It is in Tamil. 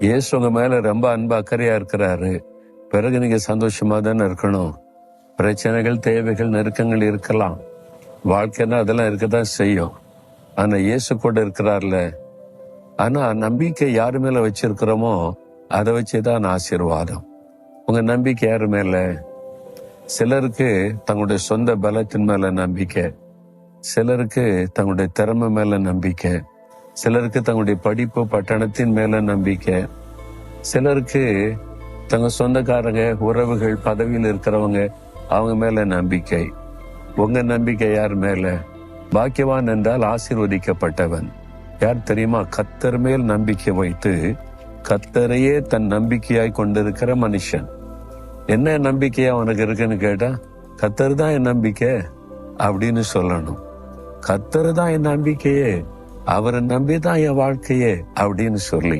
இயேசு உங்க மேல ரொம்ப அன்பு அக்கறையா இருக்கிறாரு. பிறகு நீங்க சந்தோஷமா தானே இருக்கணும். பிரச்சனைகள், தேவைகள், நெருக்கங்கள் இருக்கலாம். வாழ்க்கைன்னா அதெல்லாம் இருக்கதான் செய்யும். ஆனா இயேசு கூட இருக்கிறார்ல. ஆனா நம்பிக்கை யாரு மேல வச்சிருக்கிறோமோ அதை வச்சுதான் ஆசீர்வாதம். உங்க நம்பிக்கை யாரு மேல? சிலருக்கு தங்களுடைய சொந்த பலத்தின் மேல நம்பிக்கை, சிலருக்கு தங்களுடைய திறமை மேல நம்பிக்கை, சிலருக்கு தங்களுடைய படிப்பு பட்டணத்தின் மேல நம்பிக்கை, சிலருக்கு தங்க சொந்தக்காரங்க, உறவுகள், பதவியில் இருக்கிறவங்க அவங்க மேல நம்பிக்கை. உங்க நம்பிக்கை யார் மேல? பாக்கியவான் என்றால் ஆசீர்வதிக்கப்பட்டவன். யார் தெரியுமா? கர்த்தர் மேல் நம்பிக்கை வைத்து கர்த்தரையே தன் நம்பிக்கையாய் கொண்டிருக்கிற மனுஷன். என்ன நம்பிக்கையா உனக்கு இருக்குன்னு கேட்டா, கர்த்தர் தான் என் நம்பிக்கை அப்படின்னு சொல்லணும். கர்த்தர் தான் என் நம்பிக்கையே, அவரை நம்பிதான் என் வாழ்க்கையே அப்படின்னு சொல்லி